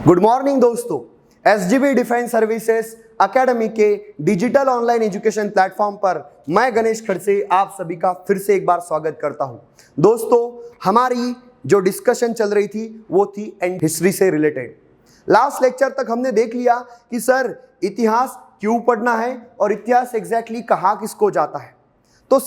Good morning दोस्तों, SGB defence services academy के digital online education platform पर मैं गणेश खड़से आप सभी का फिर से एक बार स्वागत करता हूं। दोस्तों, हमारी जो डिस्कशन चल रही थी वो थी एंड हिस्ट्री से रिलेटेड। लास्ट लेक्चर तक हमने देख लिया कि सर इतिहास क्यों पढ़ना है और इतिहास एग्जैक्टली कहाँ किसको जाता है। तो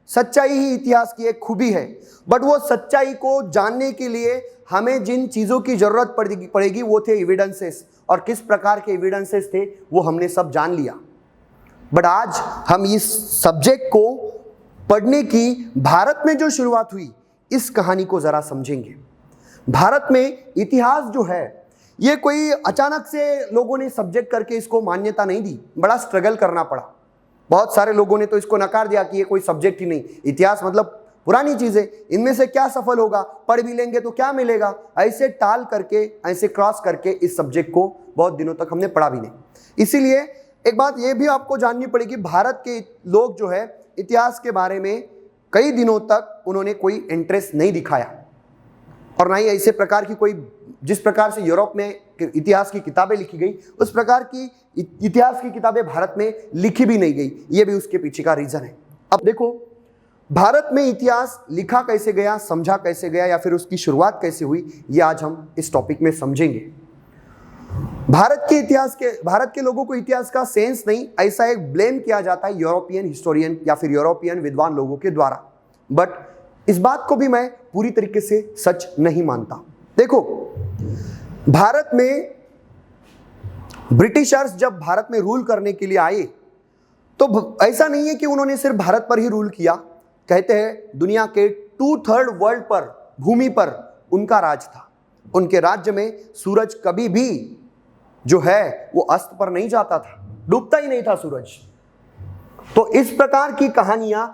सच्चाई ही इतिहास की एक खूबी है, बट वो सच्चाई को जानने के लिए हमें जिन चीज़ों की जरूरत पड़ेगी वो थे एविडेंसेस, और किस प्रकार के एविडेंसेस थे वो हमने सब जान लिया। बट आज हम इस सब्जेक्ट को पढ़ने की भारत में जो शुरुआत हुई इस कहानी को ज़रा समझेंगे। भारत में इतिहास जो है ये कोई अचानक से लोगों ने सब्जेक्ट करके इसको मान्यता नहीं दी, बड़ा स्ट्रगल करना पड़ा। बहुत सारे लोगों ने तो इसको नकार दिया कि ये कोई सब्जेक्ट ही नहीं, इतिहास मतलब पुरानी चीजें, इनमें से क्या सफल होगा, पढ़ भी लेंगे तो क्या मिलेगा। ऐसे टाल करके, ऐसे क्रॉस करके इस सब्जेक्ट को बहुत दिनों तक हमने पढ़ा भी नहीं। इसीलिए एक बात ये भी आपको जाननी पड़ेगी, भारत के लोग जो है इतिहास के बारे में कई दिनों तक उन्होंने कोई इंटरेस्ट नहीं दिखाया, और ना ही ऐसे प्रकार की कोई, जिस प्रकार से यूरोप में इतिहास की किताबें लिखी गई उस प्रकार की इतिहास की किताबें भारत में लिखी भी नहीं गई। ये भी उसके पीछे का रीजन है। अब देखो, भारत में इतिहास लिखा कैसे गया, समझा कैसे गया, या फिर उसकी शुरुआत कैसे हुई, ये आज हम इस टॉपिक में समझेंगे। भारत के लोगों को इतिहास का सेंस नहीं, ऐसा एक ब्लेम किया जाता है यूरोपियन हिस्टोरियन या फिर यूरोपियन विद्वान लोगों के द्वारा। बट इस बात को भी मैं पूरी तरीके से सच नहीं मानता। देखो, भारत में ब्रिटिशर्स जब भारत में रूल करने के लिए आए तो ऐसा नहीं है कि उन्होंने सिर्फ भारत पर ही रूल किया। कहते हैं दुनिया के 2/3 वर्ल्ड पर, भूमि पर उनका राज था। उनके राज्य में सूरज कभी भी जो है वो अस्त पर नहीं जाता था, डूबता ही नहीं था सूरज। तो इस प्रकार की कहानियां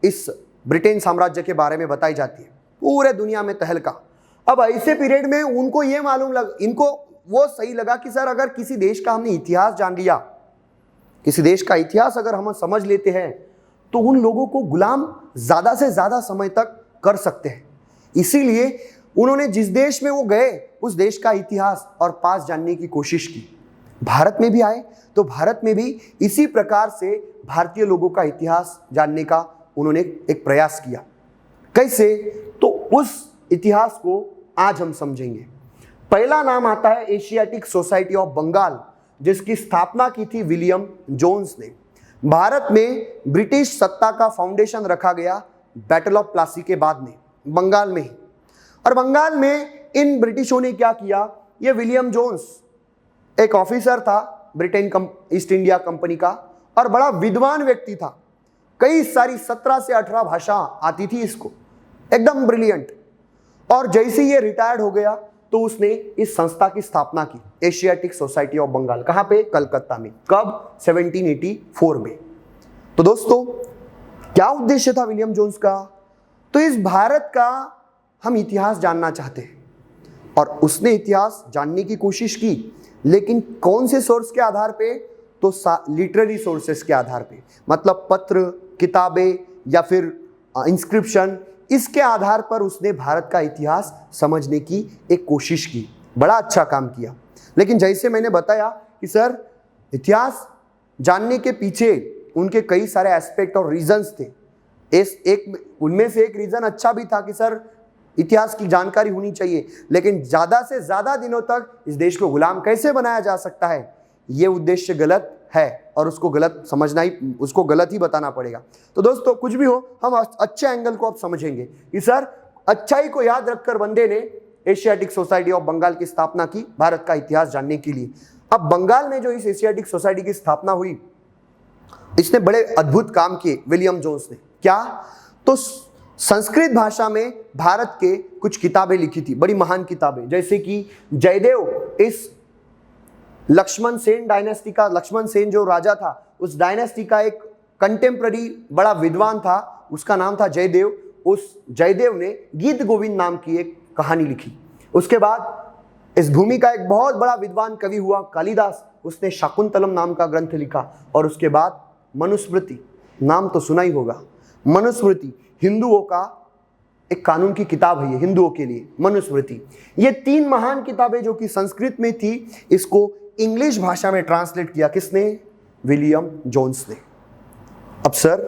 इस ब्रिटेन साम्राज्य के बारे में बताई जाती है, पूरे दुनिया में तहलका। अब ऐसे पीरियड में उनको ये इनको वो सही लगा कि सर अगर किसी देश का हमने इतिहास जान लिया, किसी देश का इतिहास अगर हम समझ लेते हैं तो उन लोगों को गुलाम ज्यादा से ज्यादा समय तक कर सकते हैं। इसीलिए उन्होंने जिस देश में वो गए उस देश का इतिहास और पास जानने की कोशिश की। भारत में भी आए तो भारत में भी इसी प्रकार से भारतीय लोगों का इतिहास जानने का उन्होंने एक प्रयास किया। कैसे? तो उस इतिहास को आज हम समझेंगे। पहला नाम आता है एशियाटिक सोसाइटी ऑफ बंगाल, जिसकी स्थापना की थी विलियम जोन्स ने। भारत में ब्रिटिश सत्ता का फाउंडेशन रखा गया बैटल ऑफ प्लासी के बाद में, बंगाल में ही। और बंगाल में इन ब्रिटिशों ने क्या किया, ये विलियम जोन्स एक ऑफिसर था ब्रिटेन ईस्ट इंडिया कंपनी का, और बड़ा विद्वान व्यक्ति था। कई सारी 17 से 18 भाषा आती थी इसको, एकदम ब्रिलियंट। और जैसे ये रिटायर्ड हो गया तो उसने इस संस्था की स्थापना की, एशियाटिक सोसाइटी ऑफ बंगाल। कहां पे? कलकत्ता में। कब? 1784 में। तो दोस्तों, क्या उद्देश्य था विलियम जोन्स का? तो इस भारत का हम इतिहास जानना चाहते हैं, और उसने इतिहास जानने की कोशिश की, लेकिन कौन से सोर्स के आधार पे? तो लिटरेरी सोर्सेस के आधार पे, मतलब पत्र, किताबें या फिर इंस्क्रिप्शन, इसके आधार पर उसने भारत का इतिहास समझने की एक कोशिश की। बड़ा अच्छा काम किया। लेकिन जैसे मैंने बताया कि सर इतिहास जानने के पीछे उनके कई सारे एस्पेक्ट और रीजंस थे। उनमें से एक रीजन अच्छा भी था कि सर इतिहास की जानकारी होनी चाहिए, लेकिन ज़्यादा से ज़्यादा दिनों तक इस देश को गुलाम कैसे बनाया जा सकता है, ये उद्देश्य गलत है, और उसको गलत समझना ही, उसको गलत ही बताना पड़ेगा। तो दोस्तों, कुछ भी हो, हम अच्छे एंगल को अब समझेंगे कि सर अच्छाई को याद रखकर बंदे ने एशियाटिक सोसाइटी ऑफ बंगाल की स्थापना की भारत का इतिहास जानने के लिए। अब बंगाल में जो इस एशियाटिक सोसाइटी की स्थापना हुई, इसने बड़े अद्भुत काम किए विलियम जोन्स ने। क्या? तो संस्कृत भाषा में भारत के कुछ किताबें लिखी थी, बड़ी महान किताबें, जैसे कि जयदेव, इस लक्ष्मण सेन डायनेस्टी का, लक्ष्मण सेन जो राजा था उस डायनेस्टी का एक कंटेम्प्ररी बड़ा विद्वान था, उसका नाम था जयदेव। उस जयदेव ने गीत गोविंद नाम की एक कहानी लिखी। उसके बाद इस भूमि का एक बहुत बड़ा विद्वान कवि हुआ कालिदास, उसने शाकुंतलम नाम का ग्रंथ लिखा। और उसके बाद मनुस्मृति, नाम तो सुना ही होगा, मनुस्मृति हिंदुओं का एक कानून की किताब है ये हिंदुओं के लिए, मनुस्मृति। ये 3 महान किताबें जो कि संस्कृत में थी, इसको इंग्लिश भाषा में ट्रांसलेट किया किसने? विलियम जोन्स ने। अब सर,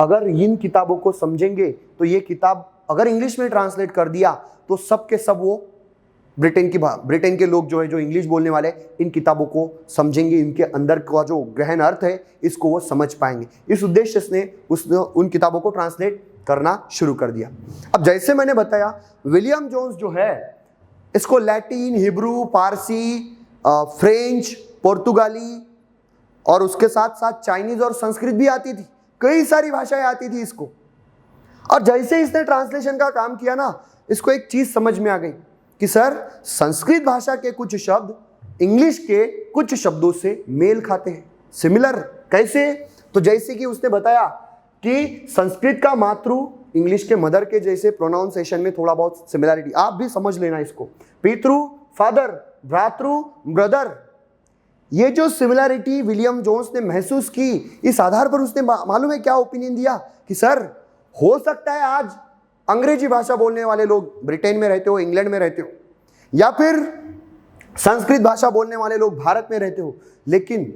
अगर इन किताबों को समझेंगे तो ये किताब अगर इंग्लिश में ट्रांसलेट कर दिया तो सब के सब वो ब्रिटेन के लोग जो है, जो इंग्लिश बोलने वाले, इन किताबों को समझेंगे, इनके अंदर का जो गहन अर्थ है इसको वो समझ पाएंगे। इस उद्देश्य से उसने उन किताबों को ट्रांसलेट करना शुरू कर दिया। अब जैसे मैंने बताया, विलियम जोन्स जो है इसको लैटिन, हिब्रू, पारसी, फ्रेंच, पुर्तगाली और उसके साथ साथ चाइनीज और संस्कृत भी आती थी, कई सारी भाषाएं आती थी इसको। और जैसे इसने ट्रांसलेशन का काम किया ना, इसको एक चीज समझ में आ गई कि सर, संस्कृत भाषा के कुछ शब्द इंग्लिश के कुछ शब्दों से मेल खाते हैं, सिमिलर। कैसे? तो जैसे कि उसने बताया कि संस्कृत का मातृ इंग्लिश के मदर के जैसे प्रोनाउंसिएशन में थोड़ा बहुत सिमिलरिटी, आप भी समझ लेना इसको। पितृ फादर, भ्रातृ ब्रदर, ये जो सिमिलरिटी विलियम जोन्स ने महसूस की, इस आधार पर उसने मालूम है क्या ओपिनियन दिया कि सर, हो सकता है आज अंग्रेजी भाषा बोलने वाले लोग ब्रिटेन में रहते हो, इंग्लैंड में रहते हो, या फिर संस्कृत भाषा बोलने वाले लोग भारत में रहते हो, लेकिन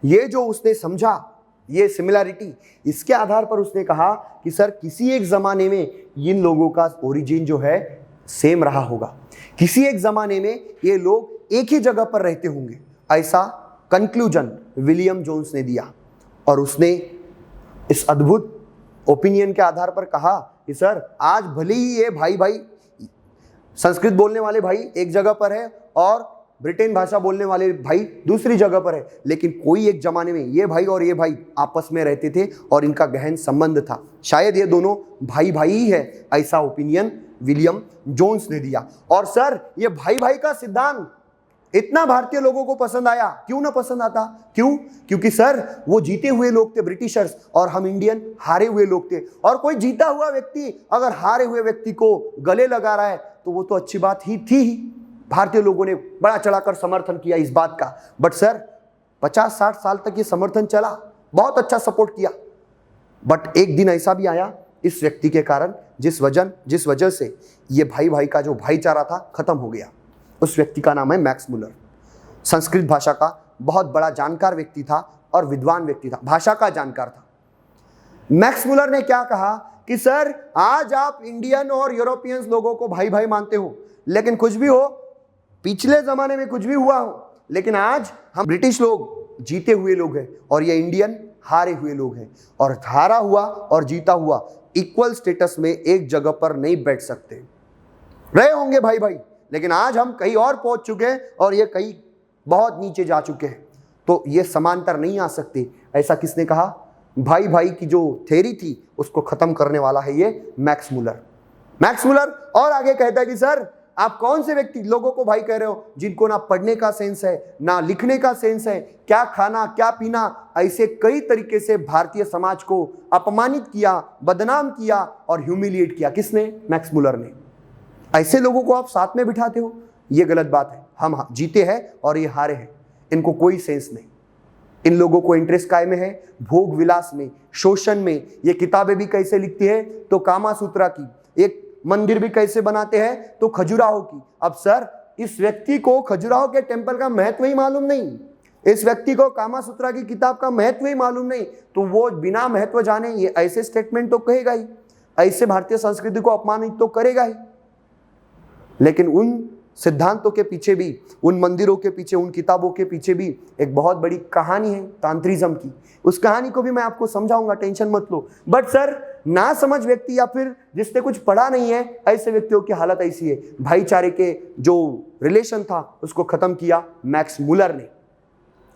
ये जो उसने समझा, ये सिमिलरिटी, इसके आधार पर उसने कहा कि सर, किसी एक जमाने में इन लोगों का ओरिजिन जो है सेम रहा होगा, किसी एक जमाने में ये लोग एक ही जगह पर रहते होंगे। ऐसा कंक्लूजन विलियम जोन्स ने दिया और उसने इस अद्भुत ओपिनियन के आधार पर कहा कि सर, आज भले ही ये भाई संस्कृत बोलने वाले भाई एक जगह पर है और ब्रिटेन भाषा बोलने वाले भाई दूसरी जगह पर है, लेकिन कोई एक जमाने में ये भाई और ये भाई आपस में रहते थे और इनका गहन संबंध था, शायद ये दोनों भाई ही है। ऐसा ओपिनियन विलियम जोन्स ने दिया। और सर, ये भाई का सिद्धांत इतना भारतीय लोगों को पसंद आया। क्यों ना पसंद आता? क्यों? क्योंकि सर, वो जीते हुए लोग थे ब्रिटिशर्स और हम इंडियन हारे हुए लोग थे। और कोई जीता हुआ व्यक्ति अगर हारे हुए व्यक्ति को गले लगा रहा है तो वो तो अच्छी बात ही थी ही। भारतीय लोगों ने बड़ा चढ़ाकर समर्थन किया इस बात का। बट सर, 50-60 साल तक ये समर्थन चला, बहुत अच्छा सपोर्ट किया। बट एक दिन ऐसा भी आया इस व्यक्ति के कारण, जिस वजह से ये भाई का जो भाईचारा था खत्म हो गया। उस व्यक्ति का नाम है मैक्स मुलर। संस्कृत भाषा का बहुत बड़ा जानकार व्यक्ति था और विद्वान व्यक्ति था, भाषा का जानकार था। मैक्स मुलर ने क्या कहा कि सर, आज आप इंडियन और यूरोपियंस लोगों को भाई मानते हो, लेकिन कुछ भी हो, पिछले जमाने में कुछ भी हुआ हो, लेकिन आज हम ब्रिटिश लोग जीते हुए लोग हैं और ये इंडियन हारे हुए लोग हैं, और हारा हुआ और जीता हुआ इक्वल स्टेटस में एक जगह पर नहीं बैठ सकते। रहे होंगे भाई, लेकिन आज हम कहीं और पहुंच चुके हैं और ये कहीं बहुत नीचे जा चुके हैं, तो ये समांतर नहीं आ सकते। ऐसा किसने कहा? भाई की जो थ्योरी थी उसको खत्म करने वाला है ये मैक्स मुलर। और आगे कहता है कि सर, आप कौन से व्यक्ति लोगों को भाई कह रहे हो जिनको ना पढ़ने का सेंस है, ना लिखने का सेंस है, क्या खाना क्या पीना, ऐसे कई तरीके से भारतीय समाज को अपमानित किया, बदनाम किया और ह्यूमिलिएट किया। किसने? मैक्स मुलर ने। ऐसे लोगों को आप साथ में बिठाते हो, ये गलत बात है। हम जीते हैं और ये हारे हैं, इनको कोई सेंस नहीं। इन लोगों को इंटरेस्ट काय में है? भोग विलास में, शोषण में। ये किताबें भी कैसे लिखती है? तो कामासूत्रा की। एक मंदिर भी कैसे बनाते हैं? तो खजुराहो की। अब सर, इस व्यक्ति को खजुराहो के टेम्पल का महत्व ही मालूम नहीं, इस व्यक्ति को कामासूत्रा की किताब का महत्व ही मालूम नहीं, तो वो बिना महत्व जाने ये ऐसे स्टेटमेंट तो कहेगा ही, ऐसे भारतीय संस्कृति को अपमानित तो करेगा ही। लेकिन उन सिद्धांतों के पीछे भी, उन मंदिरों के पीछे, उन किताबों के पीछे भी एक बहुत बड़ी कहानी है तांत्रिज्म की। उस कहानी को भी मैं आपको समझाऊंगा, टेंशन मत लो। बट सर, ना समझ व्यक्ति या फिर जिसने कुछ पढ़ा नहीं है, ऐसे व्यक्तियों की हालत ऐसी है। भाईचारे के जो रिलेशन था उसको खत्म किया मैक्स मुलर ने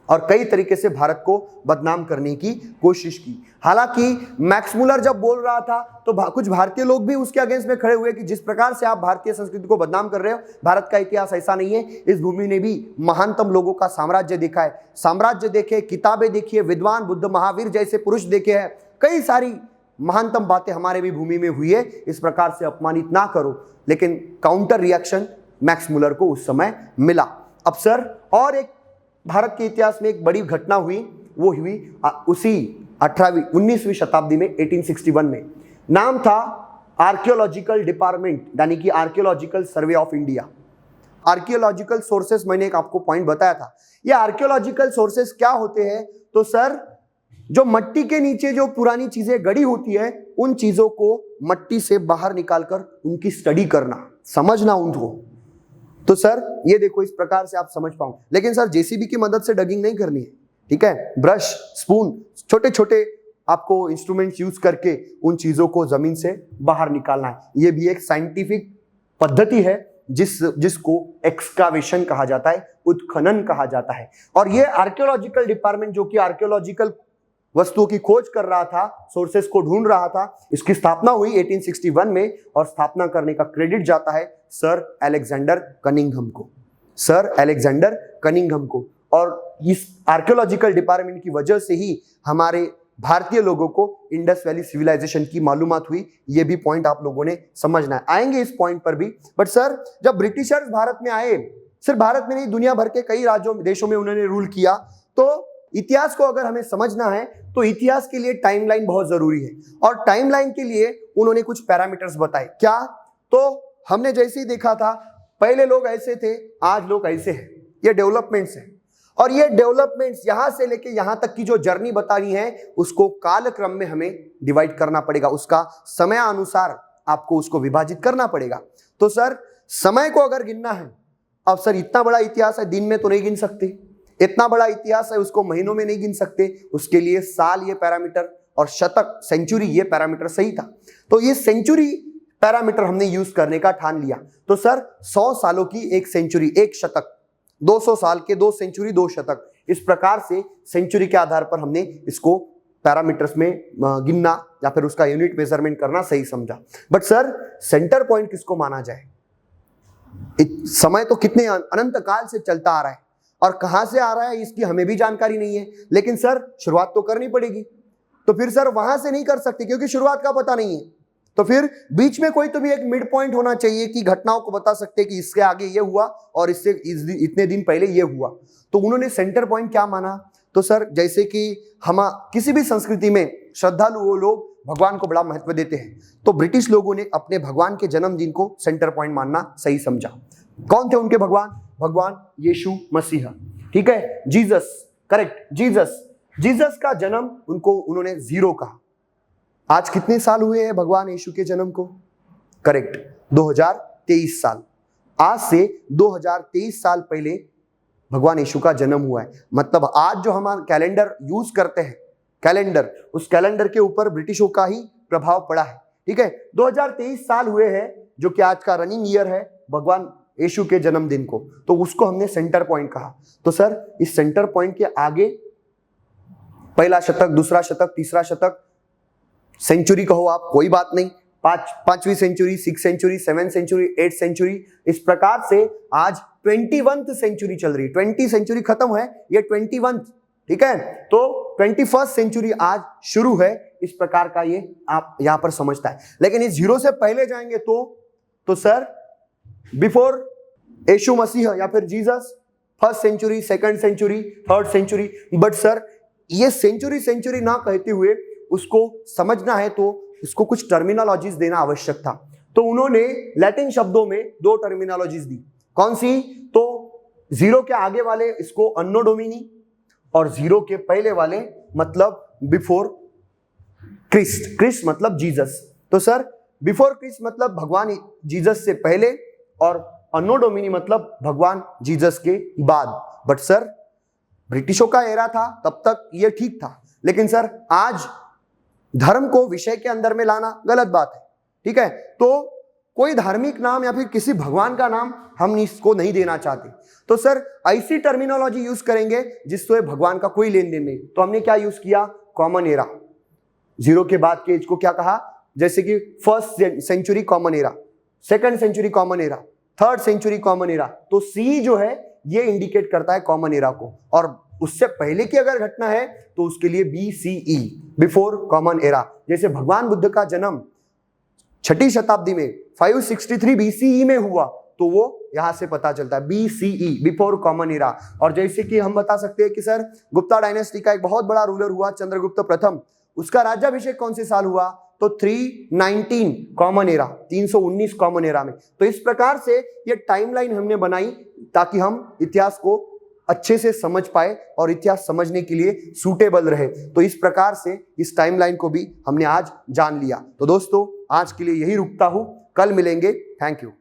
और कई तरीके से भारत को बदनाम करने की कोशिश की। हालांकि मैक्स मुलर जब बोल रहा था तो कुछ भारतीय लोग भी उसके अगेंस्ट में खड़े हुए कि जिस प्रकार से आप भारतीय संस्कृति को बदनाम कर रहे हो, भारत का इतिहास ऐसा नहीं है। इस भूमि ने भी महानतम लोगों का साम्राज्य देखा है, साम्राज्य देखे, किताबें देखी है, विद्वान बुद्ध महावीर जैसे पुरुष देखे हैं, कई सारी महानतम बातें हमारे भी भूमि में हुई है। इस प्रकार से अपमानित ना करो। लेकिन काउंटर रिएक्शन मैक्स मुलर को उस समय मिला। अब सर, और एक भारत के इतिहास में एक बड़ी घटना हुई, वो हुई उसी 19वीं शताब्दी में, 1861 में। नाम था आर्कियोलॉजिकल डिपार्टमेंट यानी कि archaeological survey of India. Archaeological sources मैंने एक आपको पॉइंट बताया था। ये आर्कियोलॉजिकल सोर्सेस क्या होते हैं? तो सर जो मट्टी के नीचे जो पुरानी चीजें गड़ी होती है उन चीजों को मट्टी से बाहर निकालकर उनकी स्टडी करना, समझना उनको। तो सर ये देखो इस प्रकार से आप समझ पाओ। लेकिन सर जेसीबी की मदद से डगिंग नहीं करनी है, ठीक है? ब्रश, स्पून, छोटे छोटे आपको इंस्ट्रूमेंट्स यूज करके उन चीजों को जमीन से बाहर निकालना है। ये भी एक साइंटिफिक पद्धति है जिसको एक्सकावेशन कहा जाता है, उत्खनन कहा जाता है। और ये आर्कियोलॉजिकल डिपार्टमेंट जो कि आर्कियोलॉजिकल वस्तुओं की खोज कर रहा था, सोर्सेस को ढूंढ रहा था, इसकी स्थापना हुई 1861 में और स्थापना करने का क्रेडिट जाता है सर अलेक्जेंडर कनिंघम को, सर अलेक्जेंडर कनिंघम को। और इस आर्कियोलॉजिकल डिपार्टमेंट की वजह से ही हमारे भारतीय लोगों को इंडस वैली सिविलाइजेशन की मालूमात हुई। ये भी पॉइंट आप लोगों ने समझना है, आएंगे इस पॉइंट पर भी। बट सर जब ब्रिटिशर्स भारत में आए, सिर्फ भारत में नहीं दुनिया भर के कई राज्यों देशों में उन्होंने रूल किया, तो इतिहास को अगर हमें समझना है तो इतिहास के लिए टाइमलाइन बहुत जरूरी है। और टाइमलाइन के लिए उन्होंने कुछ पैरामीटर्स बताए। क्या? तो हमने जैसे ही देखा था पहले लोग ऐसे थे, आज लोग ऐसे हैं, ये डेवलपमेंट्स हैं। और ये डेवलपमेंट्स यहां से लेके यहां तक की जो जर्नी बतानी है उसको कालक्रम में हमें डिवाइड करना पड़ेगा, उसका समय अनुसार आपको उसको विभाजित करना पड़ेगा। तो सर समय को अगर गिनना है, अब सर इतना बड़ा इतिहास है, दिन में तो नहीं गिन सकते, इतना बड़ा इतिहास है उसको महीनों में नहीं गिन सकते, उसके लिए साल ये पैरामीटर और शतक सेंचुरी ये पैरामीटर सही था। तो ये सेंचुरी पैरामीटर हमने यूज करने का ठान लिया। तो सर 100 सालों की एक सेंचुरी, एक शतक, 200 साल के 2 सेंचुरी 2 शतक, इस प्रकार से सेंचुरी के आधार पर हमने इसको पैरामीटर्स में गिनना या फिर उसका यूनिट मेजरमेंट करना सही समझा। बट सर सेंटर पॉइंट किसको माना जाए? समय तो कितने अनंत काल से चलता आ रहा है और कहां से आ रहा है इसकी हमें भी जानकारी नहीं है। लेकिन सर शुरुआत तो करनी पड़ेगी, तो फिर सर वहां से नहीं कर सकते क्योंकि शुरुआत का पता नहीं है। तो फिर बीच में कोई तो भी एक मिड पॉइंट होना चाहिए कि घटनाओं को बता सकते कि इसके आगे ये हुआ और इससे इतने दिन पहले ये हुआ। तो उन्होंने सेंटर पॉइंट क्या माना? तो सर जैसे कि हम किसी भी संस्कृति में श्रद्धालु वो लोग भगवान को बड़ा महत्व देते हैं, तो ब्रिटिश लोगों ने अपने भगवान के जन्मदिन को सेंटर पॉइंट मानना सही समझा। कौन थे उनके भगवान? भगवान यीशु मसीह, ठीक है, जीसस, करेक्ट, जीसस का जन्म उन्होंने 0 कहा। आज कितने साल हुए हैं भगवान यीशु के जन्म को? करेक्ट, 2023 साल। आज से 2023 साल पहले भगवान यीशु का जन्म हुआ है। मतलब आज जो हम कैलेंडर यूज करते हैं, कैलेंडर, उस कैलेंडर के ऊपर ब्रिटिशों का ही प्रभाव पड़ा है, ठीक है। 2023 साल हुए हैं जो कि आज का रनिंग ईयर है भगवान यीशु के जन्मदिन को, तो उसको हमने सेंटर पॉइंट कहा। तो सर इस सेंटर पॉइंट के आगे पहला शतक, दूसरा शतक, तीसरा शतक, सेंचुरी कहो आप, कोई बात नहीं, 5वीं century, 6th century, 7th century, 8th century, इस प्रकार से आज 21th सेंचुरी चल रही। 20 सेंचुरी खत्म है, ये 21th, ठीक है। तो 21st सेंचुरी आज शुरू है, इस प्रकार का ये आप यहां पर समझता है। लेकिन इस 0 से पहले जाएंगे तो सर बिफोर यीशु मसीह या फिर Jesus, 1st century, 2nd century, 3rd century. But sir ये सेंचुरी ना कहते हुए उसको समझना है तो इसको कुछ टर्मिनोलॉजीज देना आवश्यक था। तो उन्होंने लैटिन शब्दों में 2 टर्मिनोलॉजीज दी। कौन सी? तो 0 के आगे वाले इसको अन्नो डोमिनी और 0 के पहले वाले मतलब बिफोर क्रिस्ट। क्रिस्ट मतलब जीसस। तो सर बिफोर क्रिस्ट मतलब भगवान जीसस से पहले और अन्नो डोमिनी मतलब भगवान जीसस के बाद। बट सर ब्रिटिशों का एरा था, तब तक ये ठीक था। लेकिन सर आज धर्म को विषय के अंदर में लाना गलत बात है, ठीक है। तो कोई धार्मिक नाम या फिर किसी भगवान का नाम हम इसको नहीं देना चाहते। तो सर ऐसी टर्मिनोलॉजी यूज करेंगे जिससे भगवान का कोई लेन देन नहीं। तो हमने क्या यूज किया? Common era. 0 के बाद के एज को क्या कहा? जैसे कि 1st century common era, 2nd century common era, 3rd century common era. तो सी जो है ये इंडिकेट करता है कॉमन एरा को, और उससे पहले की अगर घटना है तो उसके लिए BCE, बिफोर कॉमन एरा। जैसे भगवान बुद्ध का जन्म 6ठी शताब्दी में 563 BCE में हुआ, तो वो यहां से पता चलता है BCE, बिफोर कॉमन एरा। और जैसे कि हम बता सकते हैं कि सर गुप्ता डायनेस्टी का एक बहुत बड़ा रूलर हुआ चंद्रगुप्त प्रथम, उसका राज्याभिषेक कौन से साल हुआ? तो 319 कॉमन एरा, 319 कॉमन एरा में। तो इस प्रकार से ये टाइमलाइन हमने बनाई ताकि हम इतिहास को अच्छे से समझ पाए और इतिहास समझने के लिए सूटेबल रहे। तो इस प्रकार से इस टाइमलाइन को भी हमने आज जान लिया। तो दोस्तों आज के लिए यही रुकता हूं, कल मिलेंगे। Thank you.